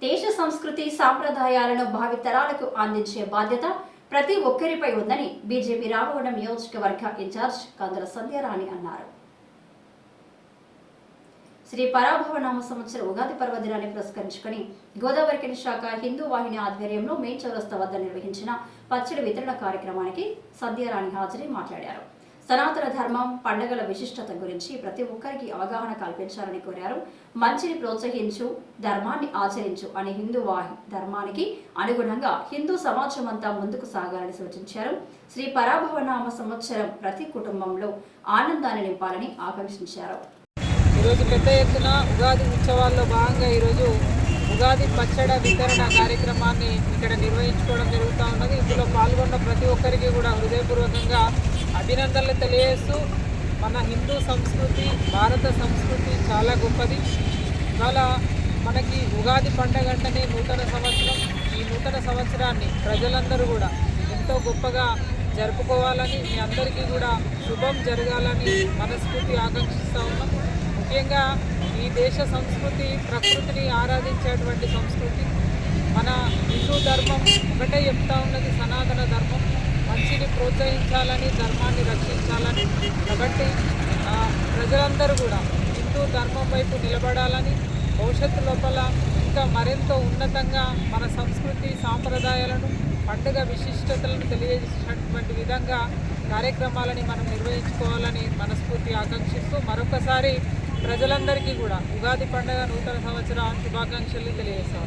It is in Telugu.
దేశ సంస్కృతి సాంప్రదాయాలను భావితరాలకు అందించే బాధ్యత ప్రతి ఒక్కరిపై ఉందని బీజేపీ రామగుండం నియోజకవర్గ ఇన్ఛార్జ్ కందుల సంధ్యారాణి అన్నారు. శ్రీ పరాభవనామ సంవత్సర ఉగాది పర్వదినాన్ని పురస్కరించుకుని గోదావరి శాఖ హిందూ వాహిని ఆధ్వర్యంలో మెయిన్ చౌరస్తా వద్ద నిర్వహించిన పచ్చడి వితరణ కార్యక్రమానికి సంధ్యారాణి హాజరై మాట్లాడారు. సనాతన ధర్మం పండుగల విశిష్టత గురించి ప్రతి ఒక్కరికి అవగాహన కల్పించాలని కోరారు. మంచిని ప్రోత్సహించు, ధర్మాన్ని ఆచరించు అనే హిందూ ధర్మానికి అనుగుణంగా హిందూ సమాజం అంతా ముందుకు సాగాలని సూచించారు. శ్రీ పరాభవనామ సంవత్సరం ప్రతి కుటుంబంలో ఆనందాన్ని నింపాలని ఆకాంక్షించారు. ఈరోజు పెద్ద ఎత్తున ఉగాది ఉత్సవాల్లో భాగంగా ఈరోజు ఉగాది పచ్చడి వితరణ కార్యక్రమాన్ని ఇక్కడ నిర్వహించుకోవడం జరుగుతూ ఉన్నది. ఇందులో పాల్గొన్న ప్రతి ఒక్కరికి కూడా హృదయపూర్వకంగా అభినందనలు తెలియజేస్తూ, మన హిందూ సంస్కృతి, భారత సంస్కృతి చాలా గొప్పది. ఇవాళ మనకి ఉగాది పండుగ అంటేనే నూతన సంవత్సరం. ఈ నూతన సంవత్సరాన్ని ప్రజలందరూ కూడా ఎంతో గొప్పగా జరుపుకోవాలని, మీ అందరికీ కూడా శుభం జరగాలని మనస్ఫూర్తి ఆకాంక్షిస్తూ ఉన్నాం. ముఖ్యంగా ఈ దేశ సంస్కృతి ప్రకృతిని ఆరాధించేటువంటి సంస్కృతి. మన హిందూ ధర్మం ఒకటే చెప్తా ఉన్నది, సనాతన ధర్మం. మంచిని ప్రోత్సహించాలని, ధర్మాన్ని రక్షించాలని. కాబట్టి ప్రజలందరూ కూడా హిందూ ధర్మం వైపు నిలబడాలని, భవిష్యత్తు లోపల ఇంకా మరెంతో ఉన్నతంగా మన సంస్కృతి సాంప్రదాయాలను, పండుగ విశిష్టతలను తెలియజేసేటువంటి విధంగా కార్యక్రమాలని మనం నిర్వహించుకోవాలని మనస్ఫూర్తి ఆకాంక్షిస్తూ మరొకసారి ప్రజలందరికీ కూడా ఉగాది పండుగ నూతన సంవత్సర శుభాకాంక్షలు తెలియజేస్తాం.